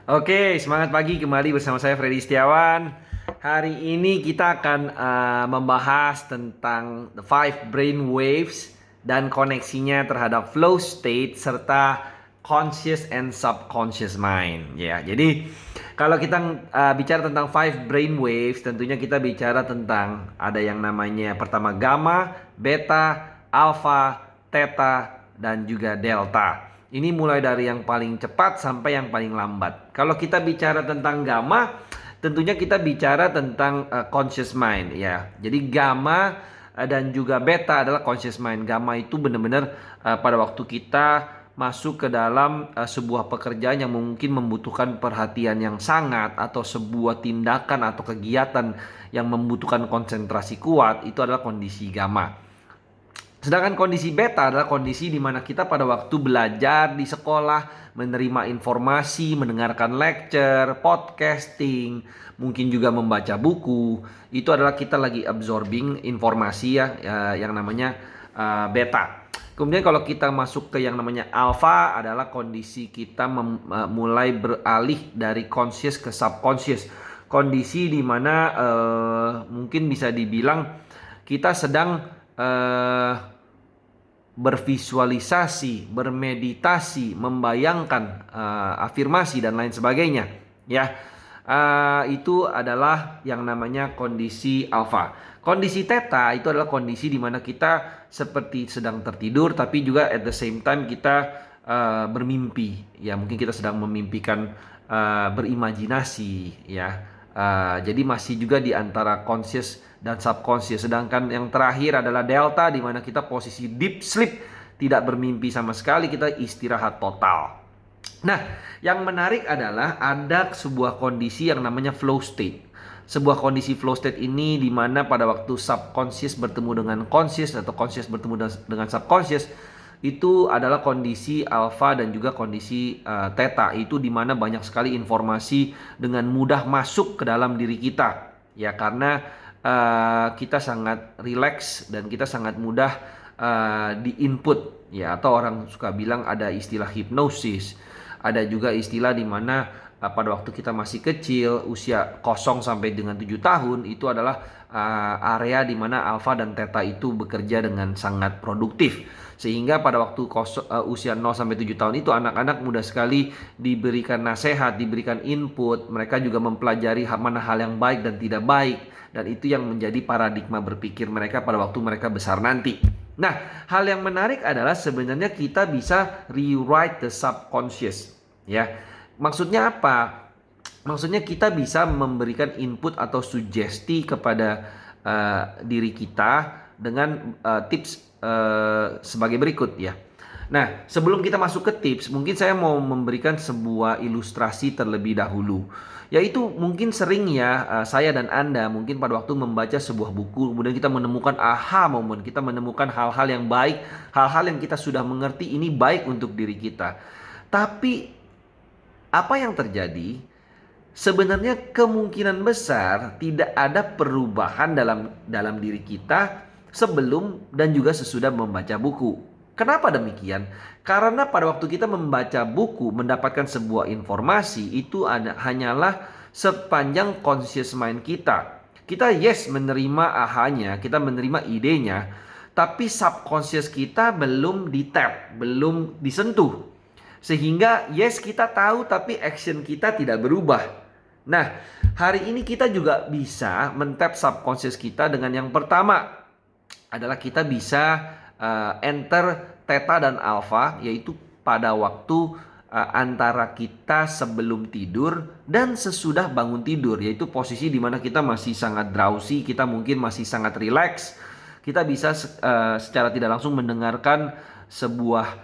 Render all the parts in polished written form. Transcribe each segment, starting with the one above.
Oke, semangat pagi kembali bersama saya Freddy Setiawan. Hari ini kita akan membahas tentang the five brain waves dan koneksinya terhadap flow state serta conscious and subconscious mind. Ya, jadi kalau kita bicara tentang five brain waves, tentunya kita bicara tentang ada yang namanya pertama gamma, beta, alpha, theta, dan juga delta. Ini mulai dari yang paling cepat sampai yang paling lambat. Kalau kita bicara tentang gamma, tentunya kita bicara tentang conscious mind ya. Jadi gamma dan juga beta adalah conscious mind. Gamma itu benar-benar pada waktu kita masuk ke dalam sebuah pekerjaan yang mungkin membutuhkan perhatian yang sangat atau sebuah tindakan atau kegiatan yang membutuhkan konsentrasi kuat, itu adalah kondisi gamma. Sedangkan kondisi beta adalah kondisi di mana kita pada waktu belajar di sekolah, menerima informasi, mendengarkan lecture, podcasting, mungkin juga membaca buku. Itu adalah kita lagi absorbing informasi yang namanya beta. Kemudian kalau kita masuk ke yang namanya alpha adalah kondisi kita mulai beralih dari conscious ke subconscious. Kondisi di mana mungkin bisa dibilang kita sedang bervisualisasi, bermeditasi, membayangkan afirmasi dan lain sebagainya. Ya, itu adalah yang namanya kondisi alfa. Kondisi theta itu adalah kondisi di mana kita seperti sedang tertidur, tapi juga at the same time kita bermimpi. Ya, mungkin kita sedang memimpikan, berimajinasi. Ya, jadi masih juga di antara conscious dan subconscious. Sedangkan yang terakhir adalah delta, di mana kita posisi deep sleep, tidak bermimpi sama sekali, kita istirahat total. Nah, yang menarik adalah ada sebuah kondisi yang namanya flow state. Sebuah kondisi flow state ini di mana pada waktu subconscious bertemu dengan conscious atau conscious bertemu dengan subconscious, itu adalah kondisi alpha dan juga kondisi theta. Itu di mana banyak sekali informasi dengan mudah masuk ke dalam diri kita. Ya, karena kita sangat rileks dan kita sangat mudah di-input. Ya, atau orang suka bilang ada istilah hipnosis. Ada juga istilah di mana pada waktu kita masih kecil, usia 0 sampai dengan 7 tahun, itu adalah area di mana alfa dan theta itu bekerja dengan sangat produktif. Sehingga pada waktu usia 0 sampai 7 tahun itu anak-anak mudah sekali diberikan nasihat, diberikan input, mereka juga mempelajari mana hal yang baik dan tidak baik, dan itu yang menjadi paradigma berpikir mereka pada waktu mereka besar nanti. Nah, hal yang menarik adalah sebenarnya kita bisa rewrite the subconscious, ya. Maksudnya apa? Maksudnya kita bisa memberikan input atau sugesti kepada diri kita dengan tips sebagai berikut ya. Nah, sebelum kita masuk ke tips, mungkin saya mau memberikan sebuah ilustrasi terlebih dahulu. Yaitu mungkin sering ya saya dan Anda mungkin pada waktu membaca sebuah buku, kemudian kita menemukan aha moment, kita menemukan hal-hal yang baik, hal-hal yang kita sudah mengerti ini baik untuk diri kita. Tapi apa yang terjadi? Sebenarnya kemungkinan besar tidak ada perubahan dalam diri kita sebelum dan juga sesudah membaca buku. Kenapa demikian? Karena pada waktu kita membaca buku, mendapatkan sebuah informasi, itu hanyalah sepanjang conscious mind kita. Kita yes menerima ahanya, kita menerima idenya, tapi subconscious kita belum di-tap, belum disentuh. Sehingga yes kita tahu tapi action kita tidak berubah. Nah, hari ini kita juga bisa men-tap subconscious kita dengan yang pertama adalah kita bisa enter theta dan alpha, yaitu pada waktu antara kita sebelum tidur dan sesudah bangun tidur, yaitu posisi di mana kita masih sangat drowsy, kita mungkin masih sangat relax. Kita bisa secara tidak langsung mendengarkan sebuah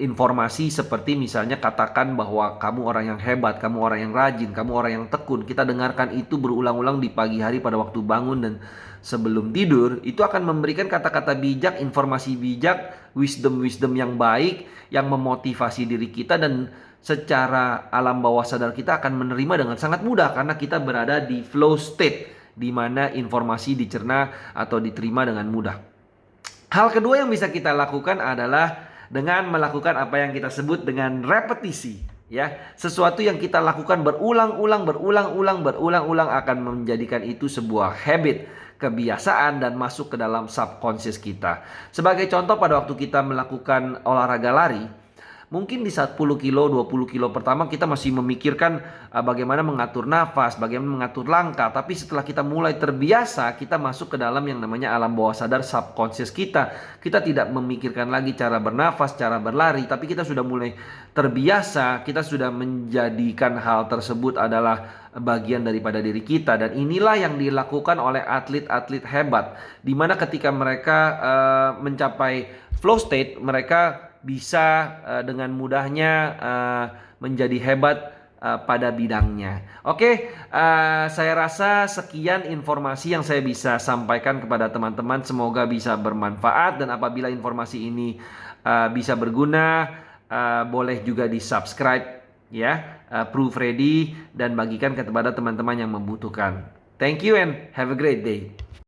informasi seperti misalnya katakan bahwa kamu orang yang hebat, kamu orang yang rajin, kamu orang yang tekun. Kita dengarkan itu berulang-ulang di pagi hari pada waktu bangun dan sebelum tidur. Itu akan memberikan kata-kata bijak, informasi bijak, wisdom-wisdom yang baik, yang memotivasi diri kita, dan secara alam bawah sadar kita akan menerima dengan sangat mudah karena kita berada di flow state, di mana informasi dicerna atau diterima dengan mudah. Hal kedua yang bisa kita lakukan adalah dengan melakukan apa yang kita sebut dengan repetisi. Ya, sesuatu yang kita lakukan berulang-ulang akan menjadikan itu sebuah habit, kebiasaan dan masuk ke dalam subconscious kita. Sebagai contoh, pada waktu kita melakukan olahraga lari, mungkin di 10 kilo, 20 kilo pertama kita masih memikirkan bagaimana mengatur nafas, bagaimana mengatur langkah. Tapi setelah kita mulai terbiasa, kita masuk ke dalam yang namanya alam bawah sadar subconscious kita. Kita tidak memikirkan lagi cara bernafas, cara berlari, tapi kita sudah mulai terbiasa, kita sudah menjadikan hal tersebut adalah bagian daripada diri kita. Dan inilah yang dilakukan oleh atlet-atlet hebat, dimana ketika mereka mencapai flow state, mereka bisa dengan mudahnya menjadi hebat pada bidangnya. Oke, saya rasa sekian informasi yang saya bisa sampaikan kepada teman-teman. Semoga bisa bermanfaat, dan apabila informasi ini bisa berguna, boleh juga di-subscribe ya, Proof Ready, dan bagikan kepada teman-teman yang membutuhkan. Thank you and have a great day.